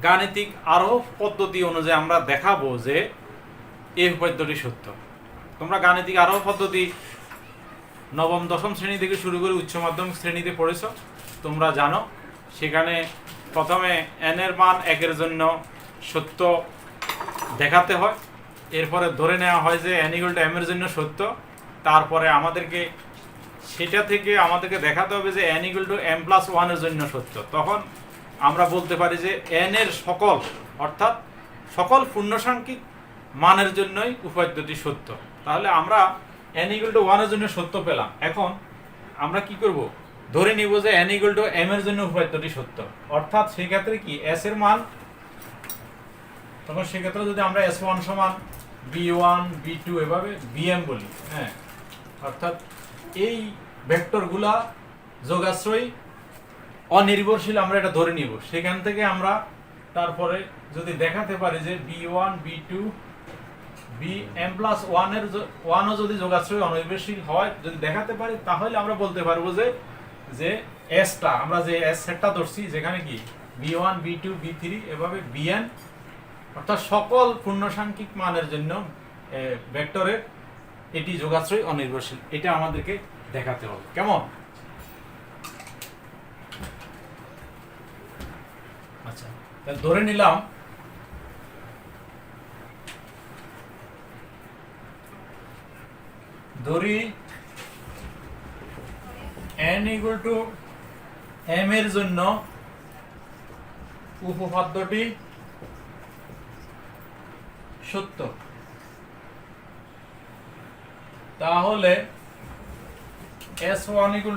গাণিতিক আরো পদ্ধতি অনুযায়ী আমরা দেখাবো যে এই উপপাদ্যটি সত্য। তোমরা গাণিতিক আরো পদ্ধতি নবম দশম শ্রেণী থেকে শুরু করে উচ্চ মাধ্যমিক শ্রেণীতে পড়েছো, তোমরা জানো। সেখানে প্রথমে n এর মান 1 এর জন্য সত্য দেখাতে হয়, এরপরে ধরে নেওয়া হয় যে n = m এর জন্য সত্য, তারপরে আমাদেরকে সেটা থেকে আমাদেরকে দেখাতে হবে যে n = m+1 এর জন্য সত্য। তখন আমরা বলতে পারি যে n এর সকল, অর্থাৎ সকল পূর্ণসাংখ্যিক মানের জন্যই উপপাদ্যটি সত্য। তাহলে আমরা n = 1 এর জন্য সত্য পেলাম। এখন আমরা কি করব, ধরে নিব যে n = m এর জন্য উপপাদ্যটি সত্য। অর্থাৎ সেই ক্ষেত্রে কি s এর মান, তখন সেক্ষেত্রে যদি আমরা s1 = b1 b2 এভাবে bm বলি, হ্যাঁ, অর্থাৎ এই ভেক্টরগুলা যোগাশ্রয়ী অনির্ভরশীল আমরা এটা ধরে নিব। সেখান থেকে আমরা তারপরে যদি দেখাতে পারি যে b1 b2 bm+1 এর 1ও যদি যোগাশ্রয়ী অনির্ভরশীল হয়, যদি দেখাতে পারি, তাহলে আমরা বলতে পারবো যে s-টা আমরা যে s সেটটা ধরছি, যেখানে কি b1 b2 b3 এভাবে bn, অর্থাৎ সকল পূর্ণসাংখ্যিক মানের জন্য ভেক্টরের এটি যোগাশ্রয়ী অনির্ভরশীল। এটা আমাদেরকে দেখাতে হবে। কেমন? আচ্ছা, তাহলে ধরে নিলাম n = m এর জন্য উপপাদ্যটি সত্য। তাহলে s1 =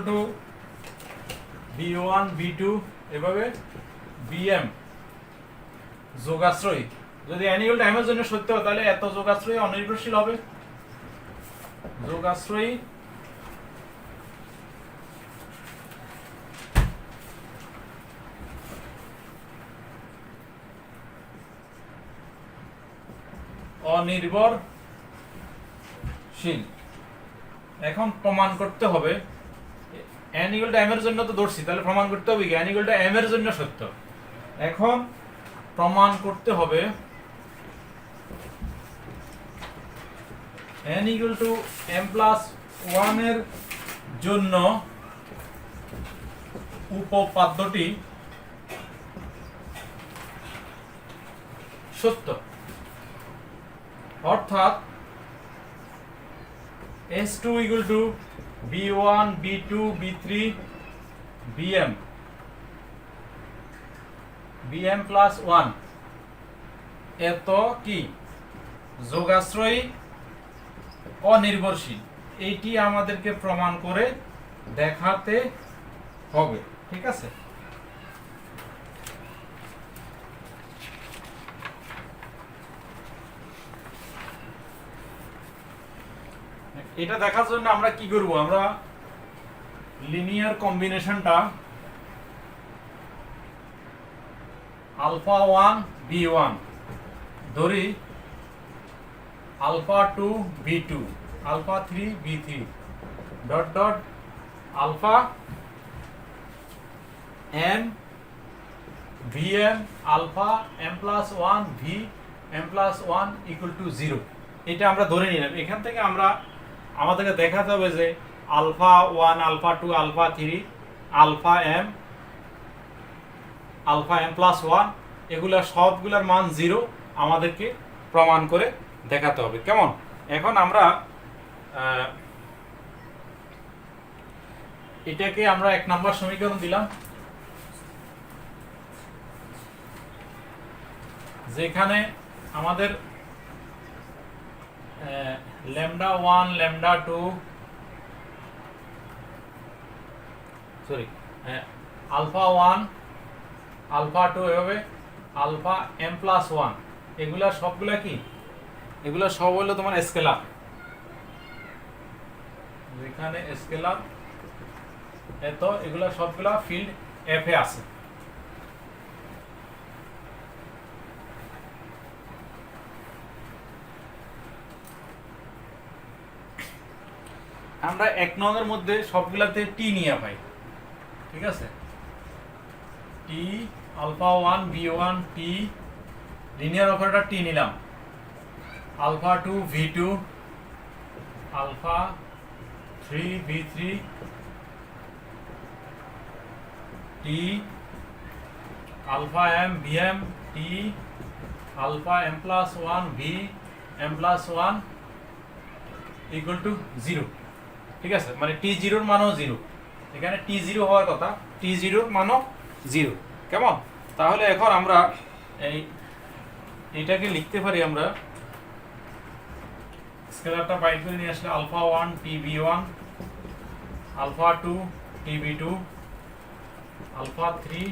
b1 b2 এভাবে bm যোগাশ্রয়ী, যদি n = m এর জন্য সত্য হয় তাহলে এত যোগাশ্রয়ী অনির্ভরশীল হবে। যোগাশ্রয়ী অনির্ভরশীল। এখন প্রমাণ করতে হবে n = m এর জন্য তো ধরছি, তাহলে প্রমাণ করতে হবে কি n = m এর জন্য সত্য। এখন প্রমাণ করতে হবে n equal to m plus 1 এর জন্য উপপাদ্যটি সত্য, অর্থাৎ S2 equal to B1 B2 B3 Bm plus 1 এত কি যোগাশ্রয়ী অনির্ভরশীল, এইটি আমাদেরকে প্রমাণ করে দেখাতে হবে। ঠিক আছে, এটা দেখার জন্য আমরা কি করব, আমরা লিনিয়ার কম্বিনেশনটা আলফা 1 b1 ধরি, alpha 2 b2 alpha 3 b3 dot dot alpha m vm alpha m plus 1 v m plus 1 equal to 0। এটা আমরা ধরে নিলাম। এখান থেকে আমরা আমাদেরকে দেখাতে হবে যে alpha 1 alpha 2 alpha 3 alpha m plus 1 এগুলা সবগুলোর মান 0 আমাদেরকে প্রমাণ করে দেখাতে হবে। কেমন? এখন আমরা এটাকে আমরা 1 নম্বর সমীকরণ দিলাম, যেখানে আমাদের ল্যামডা 1 ল্যামডা 2 আলফা 1 আলফা 2 এভাবে আলফা m plus 1 এগুলা সবগুলা কি, এগুলা সব হলো তোমার স্কেলার, যেখানে স্কেলার এত এগুলা সবগুলা ফিল্ড এফ এ আছে। আমরা 1 নংয়ের মধ্যে সবগুলাতে টি নিয়ে পাই। ঠিক আছে, টি আলফা 1 v1 টি লিনিয়ার অপারেটর টি নিলাম, alpha 2 v2 alpha 3 v3 T alpha m vm T alpha m plus 1 v m plus 1 equal to 0। ঠিক আছে, মানে t0 এর মানও 0, এখানে t0 হওয়ার কথা, t0 এর মানও 0। কেমন? তাহলে এখন আমরা এটাকে লিখতে পারি, আমরা স্কেলারটা বাইর করে নিয়ে আসলে alpha 1 tb1 alpha 2 tb2 alpha 3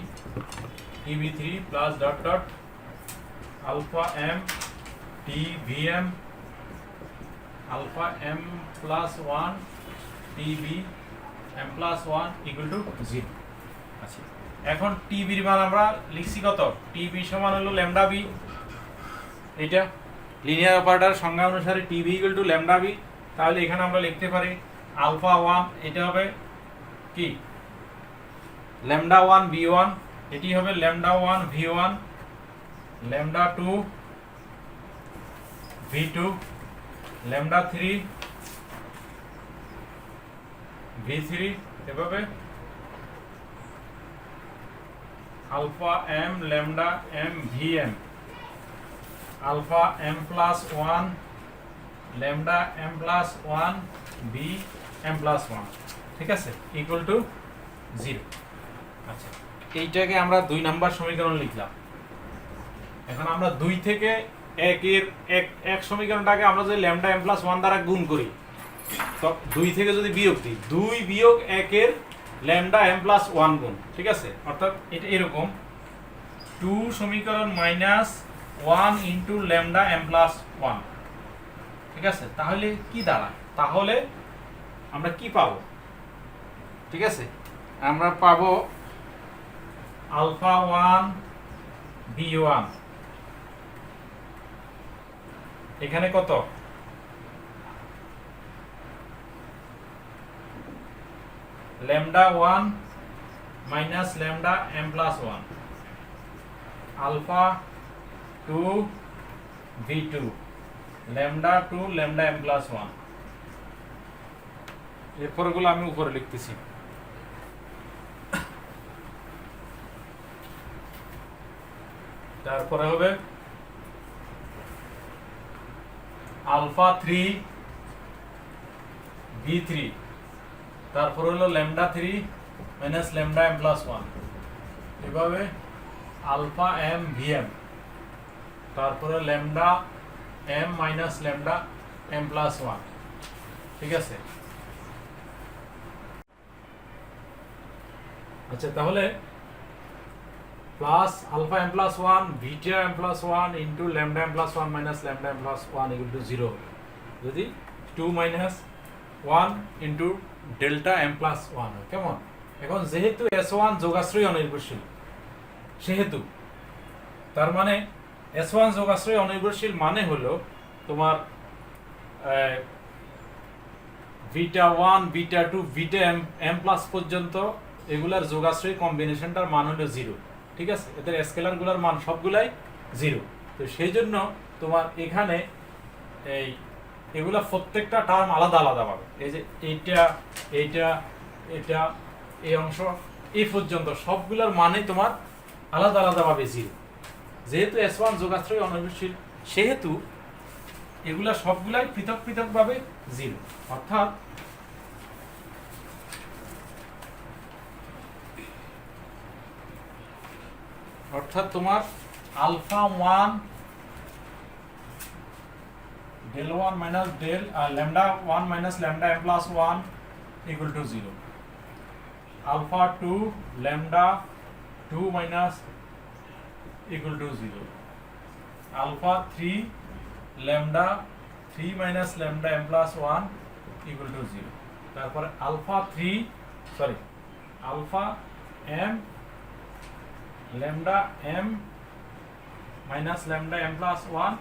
tb3 plus dot dot alpha m tvm alpha m plus 1 tb m plus 1 equal to 0। আচ্ছা, এখন tb এর মান আমরা লিখছি কত, tb সমান হলো ল্যামডা b, এটা লিনিয়ার অপারেটর সংজ্ঞা অনুসারে tb equal to lambda b। তাহলে এখানে আমরা লিখতে পারি আলফা 1 এটা হবে কি ল্যামডা 1 b1, এটি হবে lambda 1 v1 lambda 2 v2 lambda 3 v3 এভাবে alpha m lambda m vm alpha m plus 1 lambda m plus 1 v m plus 1। ঠিক আছে, ইকুয়াল টু 0। আচ্ছা, এইটাকে আমরা 2 নাম্বার সমীকরণ লিখলাম। এখন আমরা 2 থেকে 1 এর এক সমীকরণটাকে আমরা যদি ল্যামডা m plus 1 দ্বারা গুণ করি, তো 2 থেকে যদি বিয়োগ দিই, 2 বিয়োগ 1 এর ল্যামডা m plus 1 গুণ। ঠিক আছে, অর্থাৎ এটা এরকম 2 সমীকরণ minus 1 into lambda m plus 1। ঠিক আছে, তাহলে কি দাঁড়ায়, তাহলে আমরা কি পাবো? ঠিক আছে, আমরা পাবো আলফা 1 b1 এখানে কত lambda 1 minus lambda m plus 1 alpha two V two lambda two lambda M plus one. এরপরগুলো আমি উপরে লিখতেছি। তারপরে হবে আলফা থ্রি ভি থ্রি, তারপর হলো lambda three minus lambda M plus one, এভাবে আলফা এম ভি এম, তারপরে lambda M minus lambda M plus one. ঠিক আছে, আচ্ছা তাহলে plus alpha M plus one beta M plus one into lambda M plus one minus lambda M plus one equal to zero হবে যদি two minus one into delta m plus one হয়। কেমন? এখন যেহেতু এস ওয়ান যোগাশ্রয়ী অনির্ভরশীল, সেহেতু তার মানে এস ওয়ান যোগাশ্রয়ী অনির্ভরশীল মানে হলো তোমার beta one beta two beta m m plus পর্যন্ত এগুলার যোগাশ্রয়ী কম্বিনেশনটার মান হলো জিরো। ঠিক আছে, এদের স্কেলারগুলোর মান সবগুলাই জিরো। তো সেই জন্য তোমার এখানে এই এগুলা প্রত্যেকটা টার্ম আলাদা আলাদা পাবে। এই যে এইটা এইটা এটা এই অংশ এই পর্যন্ত সবগুলোর মানে তোমার আলাদা আলাদা পাবে জিরো। যেহেতু এস ওয়ান যোগাশ্রয়ী অনির্ভরশীল সেহেতু এগুলা সবগুলাই পৃথক পৃথক ভাবে জিরো। অর্থাৎ তোমার alpha one del one minus del lambda one minus lambda M plus one equal to zero, alpha two lambda two minus equal to zero, alpha three lambda three minus lambda M plus one equal to zero. তারপরে alpha M lambda M minus lambda M plus one,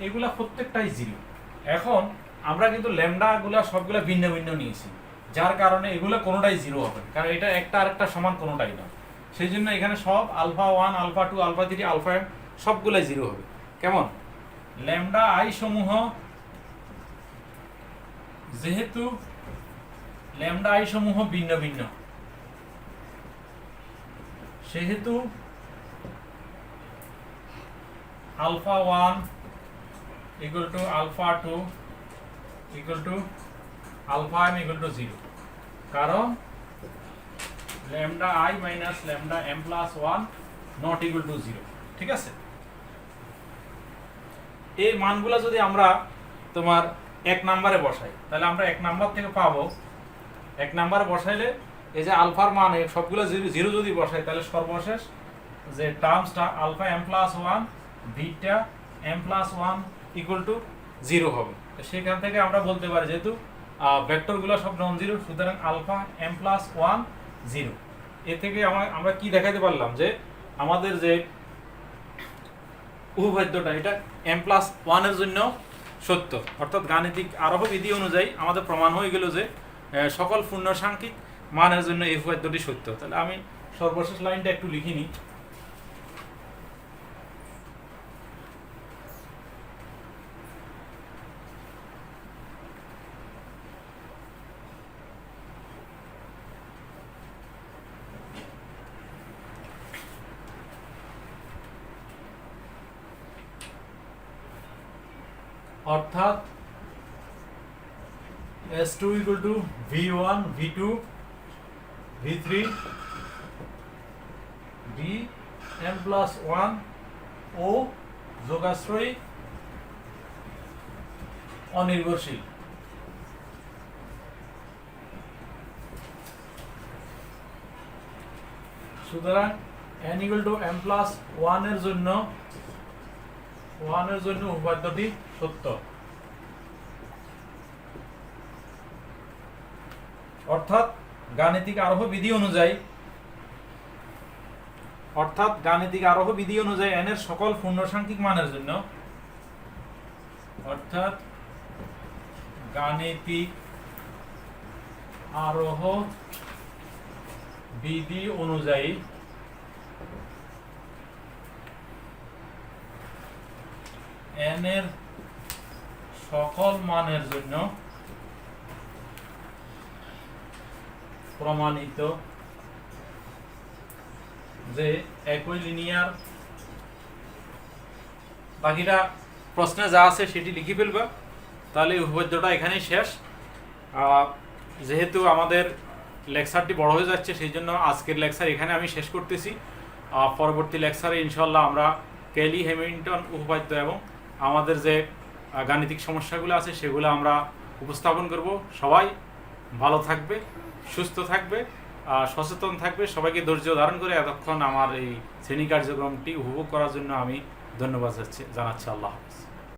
এগুলা প্রত্যেকটাই জিরো। এখন আমরা কিন্তু ল্যামডা গুলা সবগুলা ভিন্ন ভিন্ন নিয়েছি, যার কারণে এগুলো কোনোটাই জিরো হবে, কারণ এটা একটা আরেকটা সমান কোনোটাই না। সেই জন্য এখানে সব alpha one alpha two alpha three alpha m সবগুলাই জিরো হবে। কেমন? ল্যামডা আই সমূহ, যেহেতু ল্যামডা আই সমূহ ভিন্ন ভিন্ন সেহেতু alpha one equal to alpha two equal to alpha M equal to zero, কারণ lambda I minus lambda M plus one not equal to zero. ঠিক আছে, এই মানগুলা যদি আমরা তোমার এক নাম্বারে বসাই তাহলে আমরা এক নাম্বার থেকে পাবো, এক নাম্বারে বসাইলে এই যে আলফার মান সবগুলো জিরো যদি বসাই তাহলে সর্বশেষ যে টার্মসটা alpha M plus one beta M plus one equal to zero হবে। তো সেখান থেকে আমরা বলতে পারি যেহেতু ভেক্টরগুলো সব নন জিরো, সুতরাং alpha M plus one zero. এ থেকে আমরা কি দেখাতে পারলাম যে আমাদের যে উপপাদ্যটা এটা এম প্লাস ওয়ানের জন্য সত্য, অর্থাৎ গাণিতিক আরোহ বিধি অনুযায়ী আমাদের প্রমাণ হয়ে গেল যে সকল পূর্ণসাংখ্যিক মানের জন্য এই উপপাদ্যটি সত্য। তাহলে আমি সর্বশেষ লাইনটা একটু লিখে নিই। অর্থাৎ S2 equal to V1 V2 V3 Dm plus 1 ও যোগাশ্রয়ী অনির্ভরশীল। সুতরাং n equal to m plus 1 এর জন্য উপপাদ্যটি সত্য। অর্থাৎ গাণিতিক আরোহ বিধি অনুযায়ী n এর সকল পূর্ণসাংখ্যিক মানের জন্য, অর্থাৎ গাণিতিক আরোহ বিধি অনুযায়ী n এর সকল মানের জন্য প্রমাণিত যে একই লিনিয়ার, বাকিটা প্রশ্নে যা আছে সেটি লিখে ফেলবা, তাহলে এই উপপাদ্যটা এখানেই শেষ। যেহেতু আমাদের লেকচারটি বড় হয়ে যাচ্ছে, সেই জন্য আজকের লেকচার এখানে আমি শেষ করতেছি। পরবর্তী লেকচারে ইনশাল্লাহ আমরা কেলি হ্যামিল্টন উপপাদ্য এবং আমাদের যে গাণিতিক সমস্যাগুলো আছে সেগুলো আমরা উপস্থাপন করব। সবাই ভালো থাকবে, সুস্থ থাকবে, সচেতন থাকবে। সবাইকে ধৈর্য ধারণ করে এতক্ষণ আমার এই শ্রেণী কার্যক্রমটি উপভোগ করার জন্য আমি ধন্যবাদ জানাচ্ছি। আল্লাহ হাফেজ।